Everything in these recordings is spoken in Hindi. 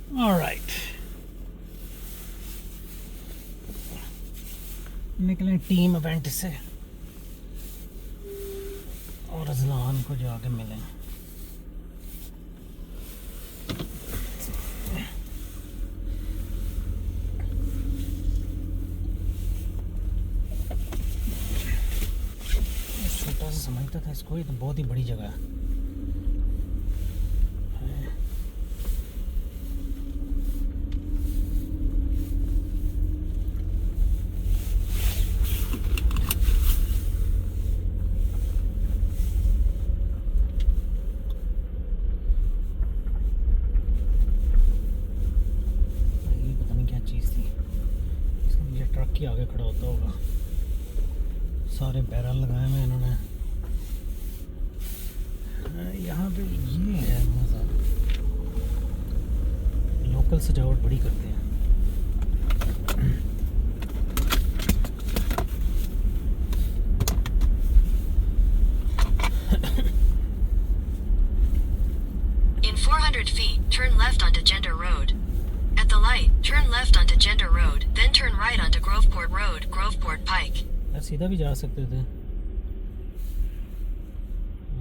ऑलराइट, निकले टीम इवेंट से और अजलान को जाके मिलें। छोटा सा समझता था इसको, ये तो बहुत ही बड़ी जगह है। ट्रक के आगे खड़ा होता होगा, सारे बैरल लगाए हुए इन्होंने। यहाँ पे ये है मज़ा, लोकल सजावट बड़ी करते हैं। In 400 feet, turn left onto Gender Road. At the light, turn left onto Gender Road, then turn right onto Groveport Road, Groveport Pike. सीधा भी जा सकते थे,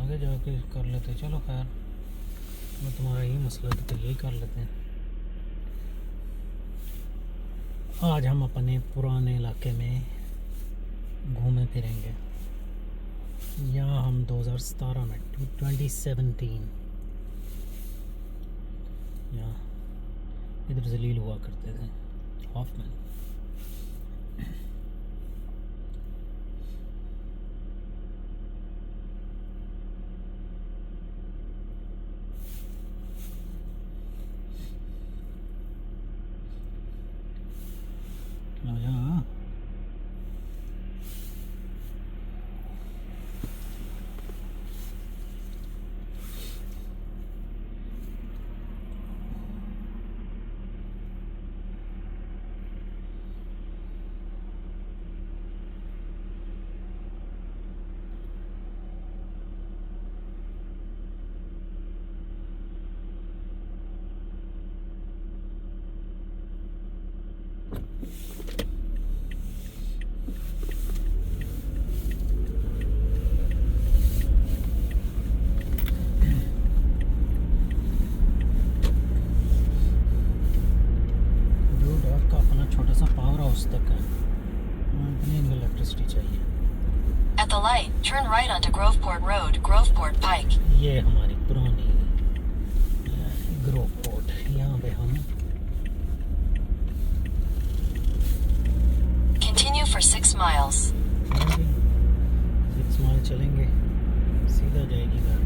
आगे जाके कर लेते। चलो खैर, मैं तुम्हारा यही मसला था तो यही कर लेते हैं। आज हम अपने पुराने इलाके में घूमे फिरेंगे। यहाँ हम 2017 में 2017 यहाँ इधर जलील हुआ करते थे, हॉफमैन। हाँ, तक है, इतनी इनको इलेक्ट्रिसिटी चाहिए। At the light, turn right onto Groveport Road, Groveport Pike. ये हमारी पुरानी ग्रोवपोर्ट, यहाँ पे हम Continue for 6 miles. 6 माइल चलेंगे, सीधा जाएगी घर।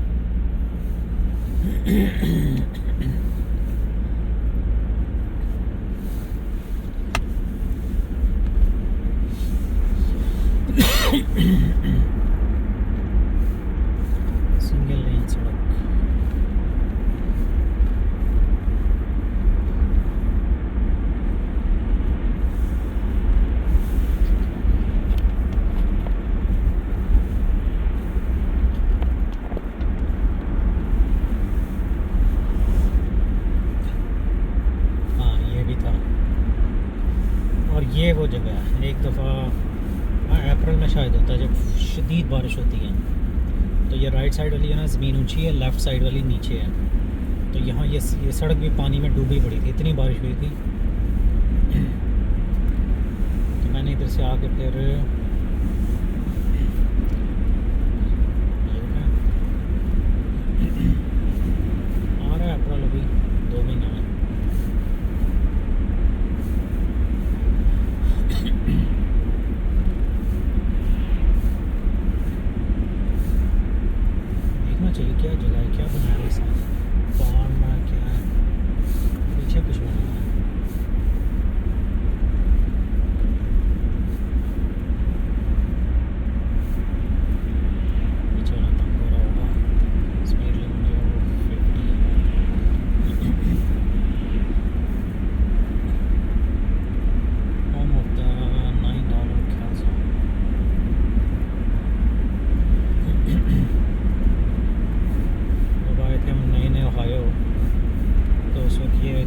सिंगल लेन सड़क। हाँ, ये भी था। और ये वो जगह है, एक दफ़ा अप्रैल में शायद होता है जब शदीद बारिश होती है, तो ये राइट साइड वाली है ना ज़मीन ऊंची है, लेफ़्ट साइड वाली नीचे है। तो यहाँ ये सड़क भी पानी में डूबी पड़ी थी, इतनी बारिश हुई थी। तो मैंने इधर से आके फिर आ रहा है अप्रैल, अभी 2 महीने में। चाहिए क्या जगह है, क्या बना रहे इसमें, फार्म है क्या है, पीछे कुछ बना है।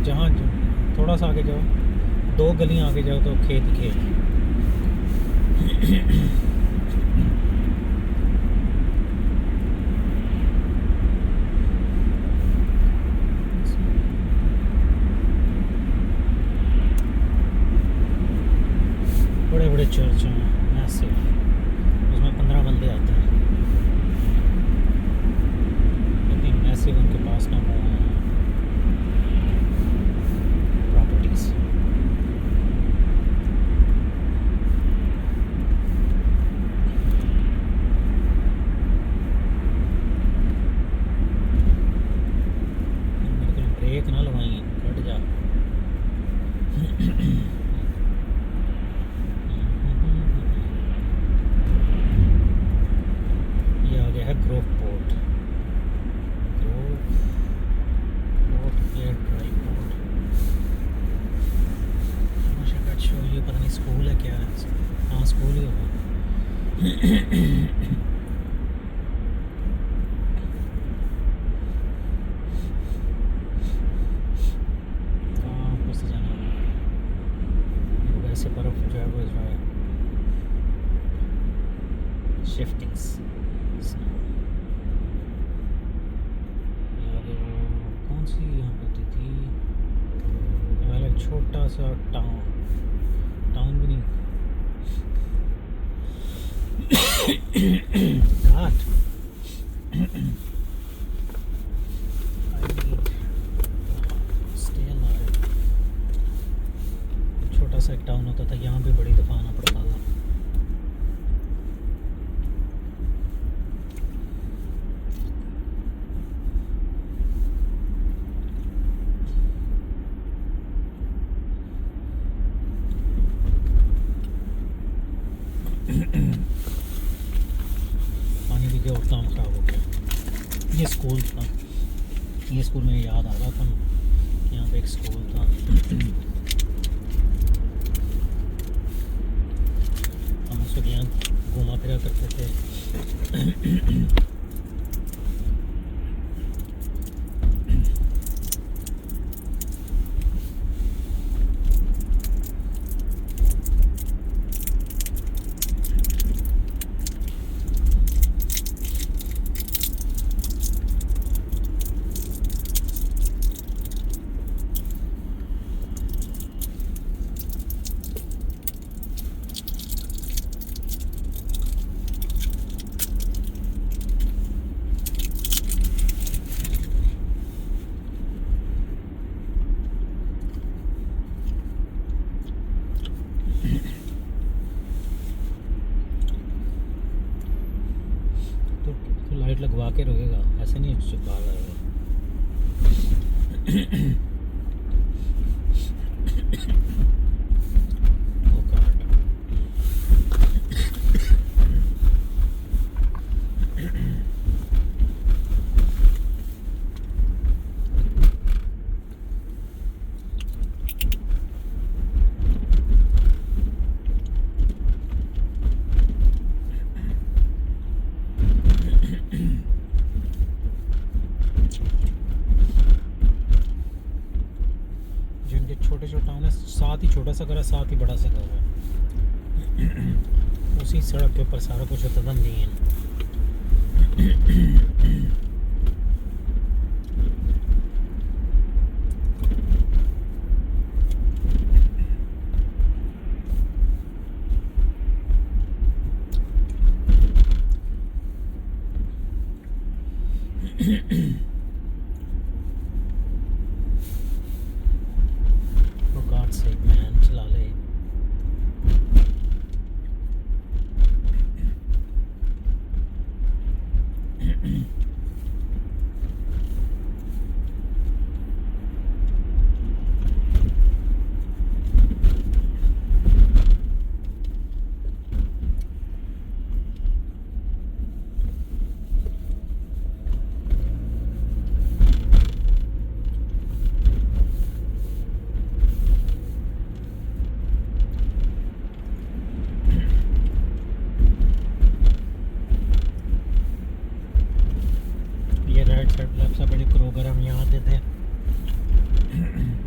जहाँ थोड़ा सा आगे जाओ, 2 गलियाँ आगे जाओ तो खेत ही खेत। बड़े बड़े चर्च हैं मैसिव, उसमें 15 बंदे आते हैं। इतनी मैसिव उनके पास ना वो हैं प्रॉपर्टीज़। बिल्कुल ब्रेक ना लगाई, कट जा। ये आ गया है Grove port, Grove port air drive port. Show ये पता नहीं स्कूल है क्या है। हाँ स्कूल ही होगा। हाँ कुछ तो जाना है। वैसे बर्फ जो है वो जो है शिफ्टिंग्स। कौन सी यहाँ पे होती थी? हमारा छोटा सा टाउन भी नहीं। घाट। छोटा सा एक टाउन होता था, यहाँ पे बड़ी दफ़ा आना पड़ता था। पानी पी के और काम ख़राब हो गया। ये स्कूल था, ये स्कूल में याद आ रहा था कि यहाँ पे एक स्कूल था। हम उस वक्त यहाँ घूमा फिरा करते थे। तो लाइट लगवा के रोएगा, ऐसे नहीं चुप भाग आएगा। ओ गॉड। जिनके छोटे छोटे टाउन है, साथ ही छोटा सा घर है, साथ ही बड़ा सा घर है। उसी सड़क के ऊपर सारा कुछ होता था। Main For God's sake, man, चला ले।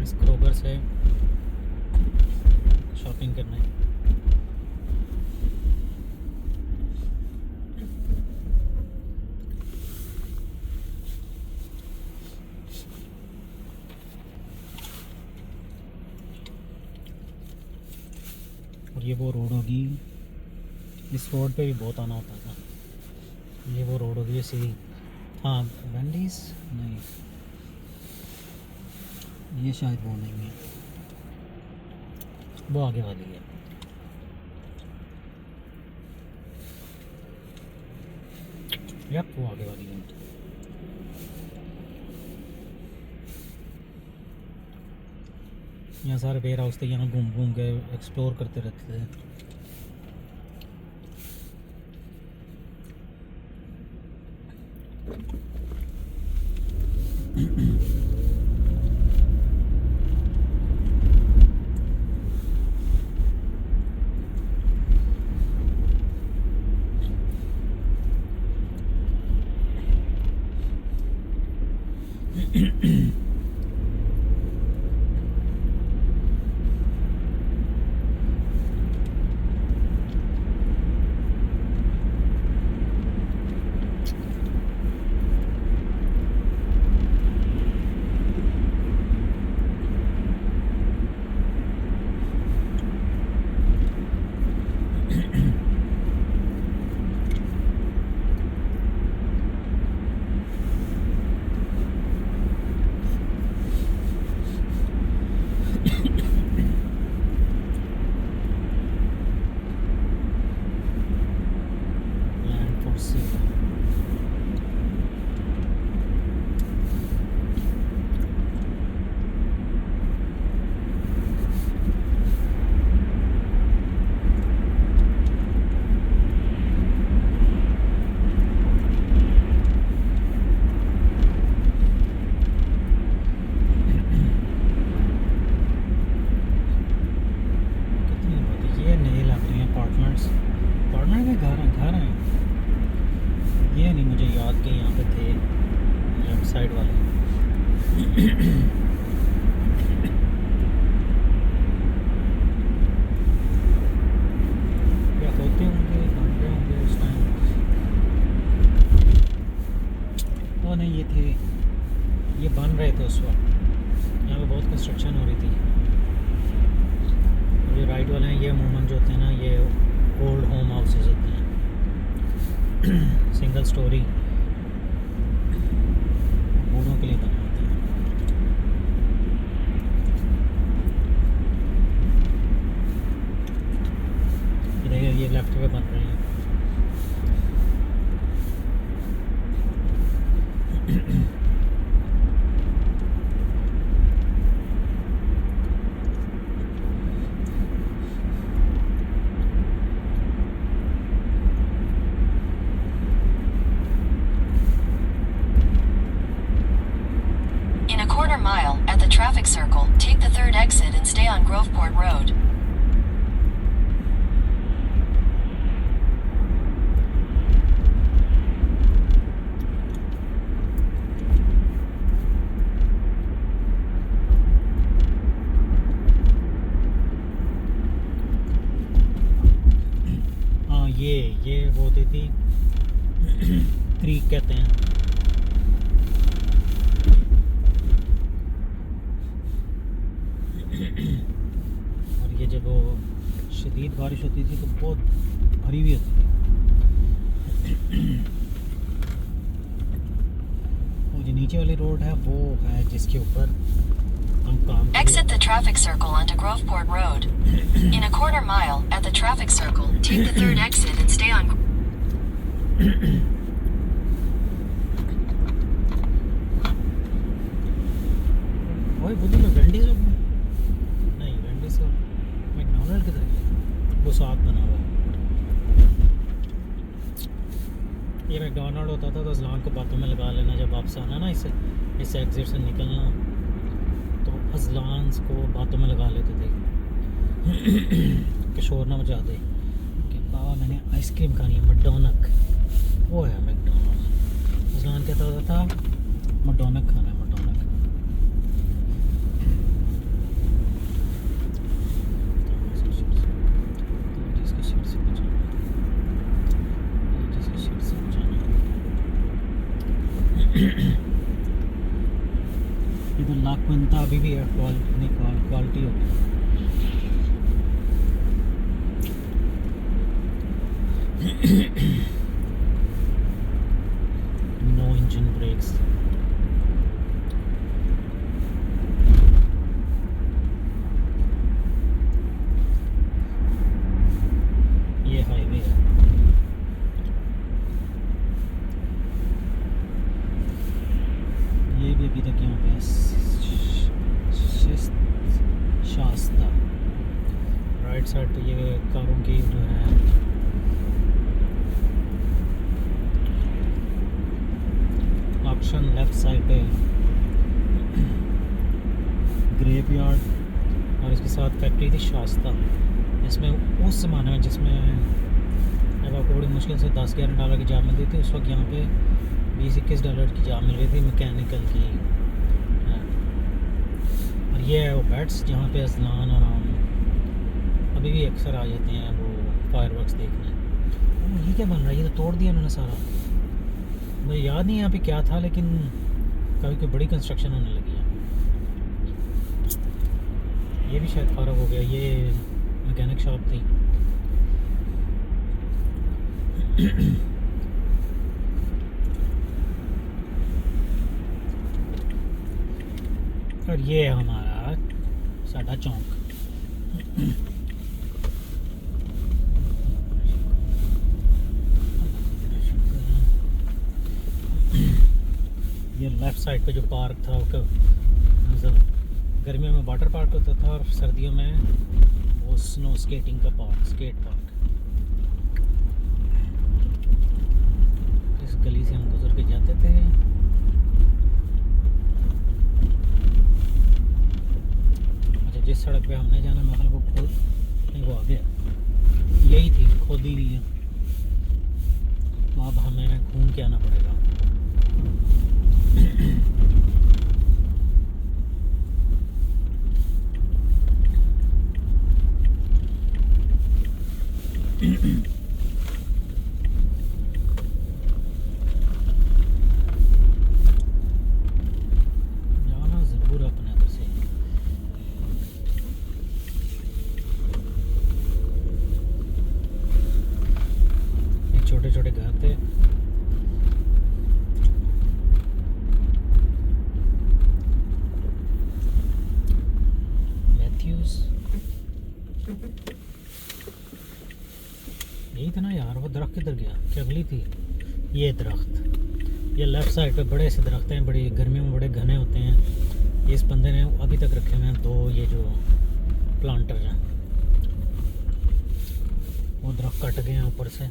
इस क्रोगर से शॉपिंग करने। और ये वो रोड होगी, इस रोड पे भी बहुत आना होता था। ये वो रोड होगी सीधी। हाँ वेंडीज नहीं, ये शायद वो नहीं है, वो आगे वाली है। यप वो आगे वाली है। यहाँ सारे वेयर हाउस थे, यहाँ घूम घूम के एक्सप्लोर करते रहते थे। Land for sale. कितनी होती ये नए लग रहे हैं अपार्टमेंट्स, अपार्टमेंट में घर हैं। ये नहीं मुझे याद कि यहाँ पे थे लेफ्ट साइड वाले। या होते होंगे, बन रहे होंगे उस टाइम। वो नहीं ये थे, ये बन रहे थे उस वक्त। यहाँ पे बहुत कंस्ट्रक्शन हो रही थी। और ये राइट वाले हैं, ये अमूमन जो होते हैं ना, ये ओल्ड होम हाउसेस होते हैं, सिंगल स्टोरी, बूढ़ों के लिए बने होते हैं। ये लेफ्ट पे बन रहे हैं। In a quarter mile, at the traffic circle, take the third exit and stay on Groveport Road. हाँ ये वो होती थी क्रीक कहते हैं। और ये जब वो शदीद बारिश होती थी तो बहुत भरी हुई होती थी। वो जो नीचे वाली रोड है वो है जिसके ऊपर हम काम कर रहे Exit the traffic circle onto Groveport Road. In a quarter mile, at the traffic circle, take the third exit and stay on. वही बोलूँ ना, वेंडीज नहीं, वेंडीज का मैकडोनल्ड किधर है? वो साथ बना हुआ है। ये मैकडोनल्ड होता था तो अजलान को बातों में लगा लेना, जब वापस आना ना इस एग्जिट से निकलना, तो अजलान को बातों में लगा लेते थे कि शोर ना मचा दे कि बाबा मैंने आइसक्रीम खानी है, मैकडोनल्ड वो है मैकडोनल्ड। अजलान कहता था मैकडोनल्ड खाना है, मैकडोनल्ड। बनता अभी भी है, क्वालिटी होती है। No engine brakes. ये हाईवे है। ये भी अभी तक यहाँ पे शास्ता राइट साइड पे ये कारों की जो है ऑप्शन, लेफ्ट साइड पे ग्रेव यार्ड और इसके साथ फैक्ट्री थी शास्ता। इसमें उस ज़माने में जिसमें जब आपको बड़ी मुश्किल से 10-11 डॉलर की जॉब मिलती थी, उस वक्त यहाँ पे 20-21 डॉलर की जॉब मिल रही थी मैकेनिकल की। और ये है वो बेड्स जहाँ पे अजलान और हम अभी भी अक्सर आ जाते हैं वो फायरवर्क्स देखने। ये क्या बन रहा है? ये तो तोड़ दिया उन्होंने सारा। मुझे याद नहीं यहाँ पे क्या था, लेकिन कभी कोई बड़ी कंस्ट्रक्शन होने लगी है। ये भी शायद फारग हो गया। ये मैकेनिक शॉप थी। और ये है हमारा साडा चौक। ये लेफ़्ट साइड पे जो पार्क था गर्मियों में वाटर पार्क होता था और सर्दियों में वो स्नो स्केटिंग का पार्क, स्केट पार्क। इस गली से हम गुजर के जाते थे। अच्छा, जिस सड़क पे हमने जाना महल वो खोद नहीं, वो आगे यही थी, खोदी हुई है। तो अब हमें घूम के आना पड़ेगा। जाना ज़रूर अपने अंदर से। ये छोटे छोटे घर थे। यही था ना यार, वो दरख्त किधर गया? क्या अगली थी? ये दरख्त, ये लेफ़्ट साइड पे बड़े से दरख्त हैं, बड़ी गर्मियों में बड़े घने होते हैं। इस बंदे ने अभी तक रखे हुए हैं 2 ये जो प्लांटर हैं। वो दरख्त कट गए हैं ऊपर से,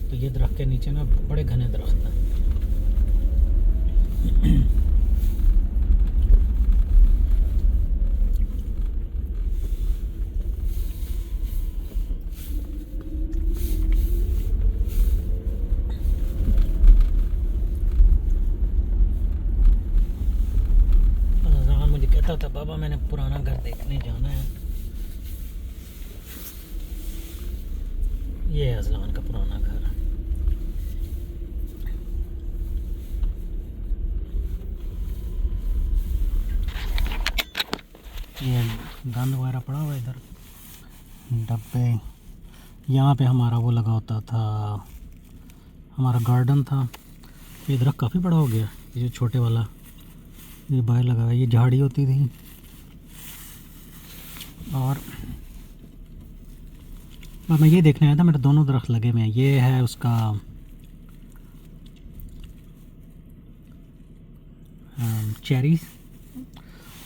तो ये दरख्त के नीचे ना बड़े घने दरख्त हैं। था बाबा मैंने पुराना घर देखने जाना है। ये है अजलान का पुराना घर। ये गंद वगैरह पड़ा हुआ इधर, डब्बे। यहाँ पे हमारा वो लगा होता था, हमारा गार्डन था। ये दरख्त काफ़ी बड़ा हो गया, ये जो छोटे वाला ये बाहर लगा है, ये झाड़ी होती थी। और मैं ये देखने आया था, मेरे दोनों दरख्त लगे हुए हैं। ये है उसका चेरीज,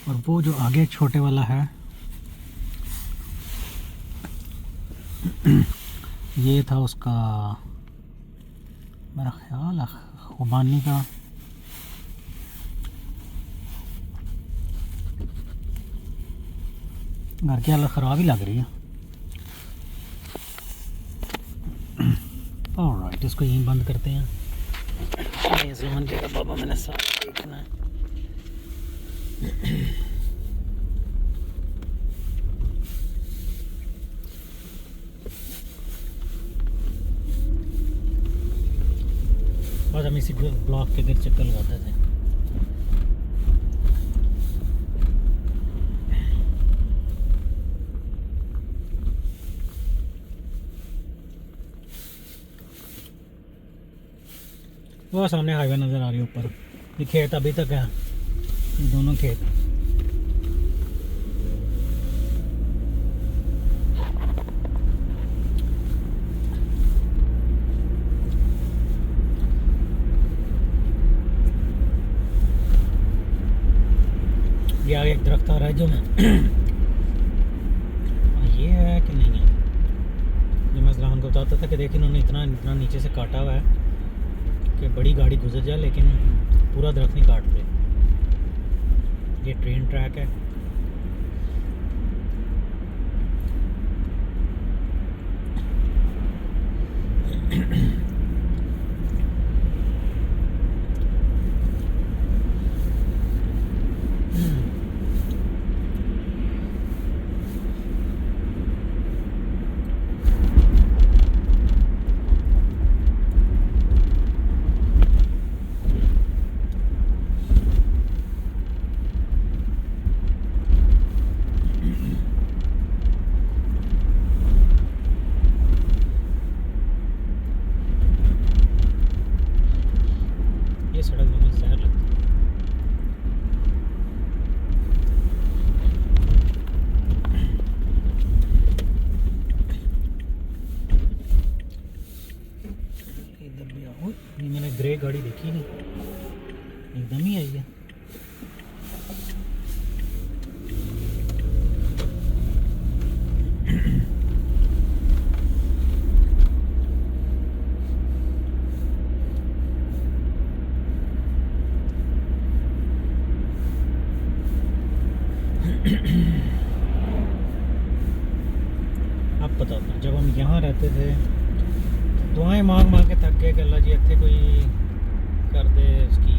और वो जो आगे छोटे वाला है ये था उसका, मेरा ख्याल है खुबानी का। घर की हालत ख़राब ही लग रही है। ऑलराइट, इसको यहीं बंद करते हैं। ये ज़मान के बाबा मैंने साथ देखना है। बस हम इसी ब्लॉक के घर चक्कर लगाते थे। वो सामने हाईवे नज़र आ रही है ऊपर। ये खेत अभी तक है, ये दोनों खेत। ये आगे एक दरख्त आ रहा है जो मैं ये है कि नहीं है, जो मैं जलान को बताता था कि देखिए इन्होंने इतना इतना नीचे से काटा हुआ है कि बड़ी गाड़ी गुजर जाए, लेकिन पूरा दरख्त नहीं काटते। ये ट्रेन ट्रैक है। ये सड़क में मुझे जहर लगती है। इधर भी आओ, ये मैंने ग्रे गाड़ी देखी नहीं, एकदम ही आई है। अब बताता हूँ, जब हम यहाँ रहते थे दुआएं मांग मांग के थक गए कि अल्लाह जी इतने कोई कर दे इसकी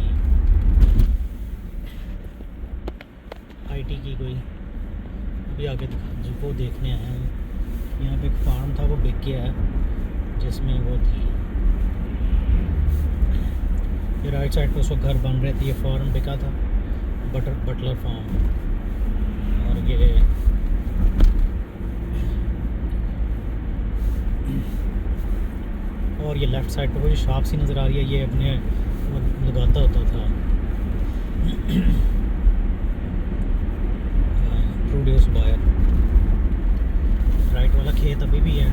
आईटी की कोई। अभी आगे वो देखने आए हम, यहाँ पे एक फार्म था वो बिक गया है जिसमें वो थी। ये राइट साइड पे उस वक्त घर बन रहे थे, ये फार्म बिका था, बटलर फार्म। और ये लेफ़्ट साइड पे वो जो शॉप सी नज़र आ रही है, ये अपने वो लगाता होता था प्रोड्यूस बायर। राइट वाला खेत अभी भी है,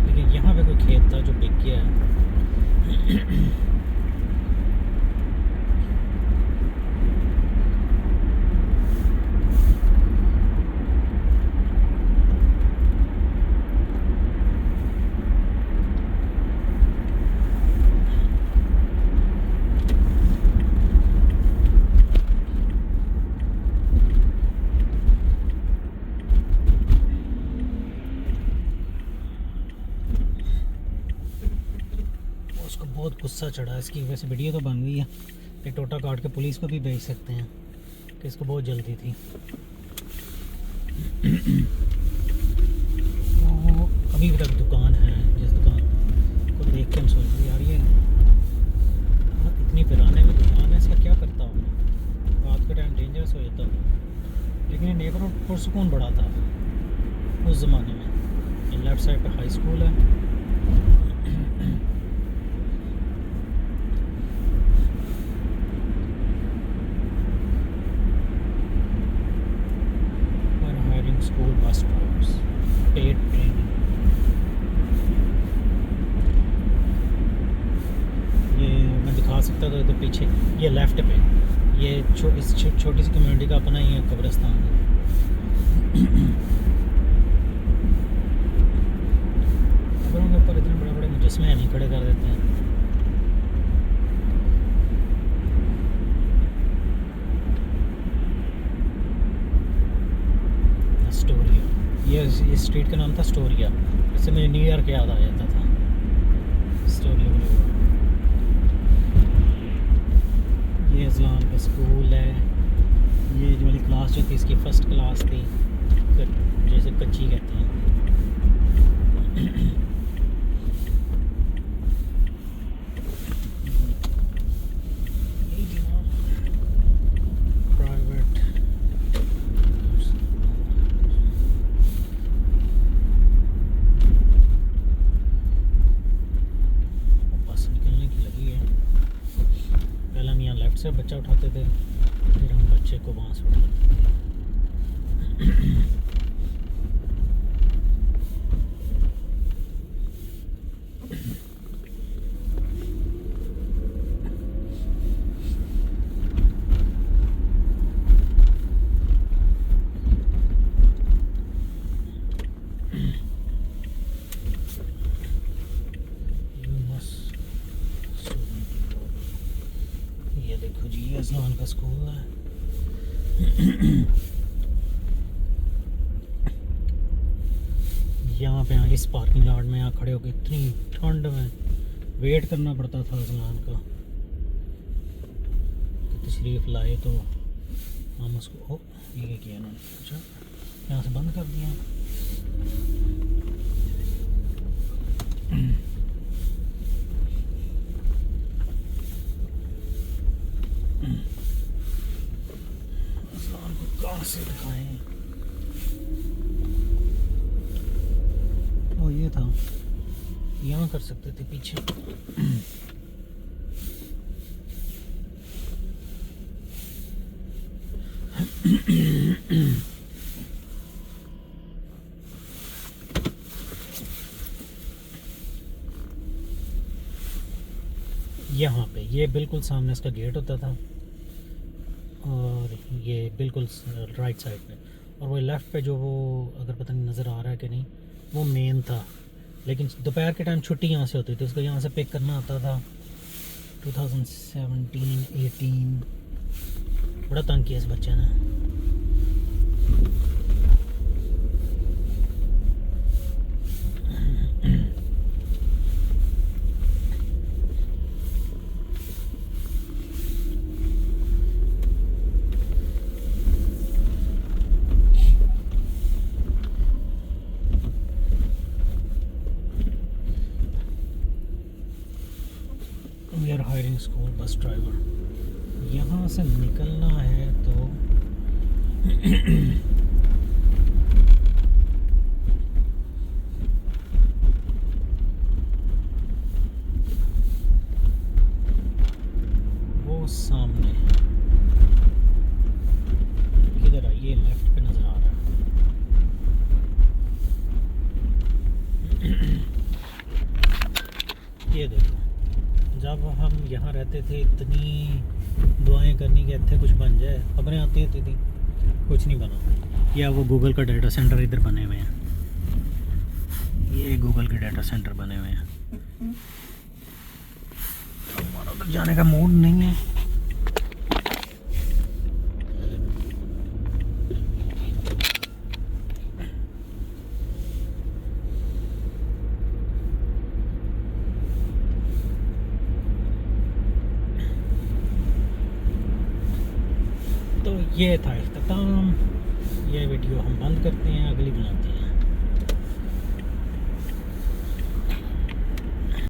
लेकिन यहाँ पे कोई खेत था जो बिक गया है। उसको बहुत गुस्सा चढ़ा, इसकी वजह से वीडियो तो बन गई है। एक टोटा काट के पुलिस को भी भेज सकते हैं कि इसको बहुत जल्दी थी। तो अभी तक दुकान है, जिस दुकान को देख के हम सोच रहे यार ये इतनी पुराने में दुकान है, इसका क्या करता होगा, रात के टाइम डेंजरस हो जाता होगा। लेकिन ये नेबरहुड पुरसुकून बड़ा था उस ज़माने में। ये लेफ़्ट साइड पे हाई स्कूल है। School bus drivers, paid training. ये मैं दिखा सकता था तो पीछे ये लेफ़्ट पे ये इस छोटी सी कम्युनिटी का अपना ही है कब्रिस्तान है। कब्रों के ऊपर इतने बड़े बड़े मुजस्मे नहीं खड़े कर देते हैं। स्टोरिया, ये स्ट्रीट का नाम था स्टोरिया। इससे मुझे न्यूयॉर्क याद आ जाता था, स्टोरिया बोलूँगा। ये इस्लाम का स्कूल है। ये जो वाली क्लास जो थी इसकी फ़र्स्ट क्लास थी, जैसे कच्ची कहते हैं। बच्चा उठाते थे, फिर हम बच्चे को वहाँ से उठाते थे। ये देखो जी, ये अजलान का स्कूल है। यहाँ पे इस पार्किंग यार्ड में यहाँ खड़े होकर इतनी ठंड में वेट करना पड़ता था अजलान का कि तशरीफ़ लाए, तो हम उसको ये किया इन्होंने, अच्छा यहाँ से बंद कर दिया। अजलान को कहाँ से दिखाएं? ओ ये था, यहाँ कर सकते थे पीछे। यहाँ पे ये बिल्कुल सामने इसका गेट होता था, और ये बिल्कुल राइट साइड पे, और वो लेफ़्ट पे जो वो अगर पता नहीं नज़र आ रहा है कि नहीं, वो मेन था। लेकिन दोपहर के टाइम छुट्टी यहाँ से होती थी, उसको यहाँ से पिक करना आता था। 2017-18 बड़ा तंग किया इस बच्चे ने। We are hiring school bus driver. यहाँ से निकलना है तो वो सामने किधर है, ये लेफ्ट पे नज़र आ रहा है। ये देखो, जब हम यहाँ रहते थे इतनी दुआएं करनी कि इतने कुछ बन जाए, खबरें आती होती थी, कुछ नहीं बना। या वो गूगल का डाटा सेंटर इधर बने हुए हैं, ये गूगल के डाटा सेंटर बने हुए हैं। हमारा उधर जाने का मूड नहीं है। तो ये था इख्तिताम। ये वीडियो हम बंद करते हैं, अगली बनाते हैं।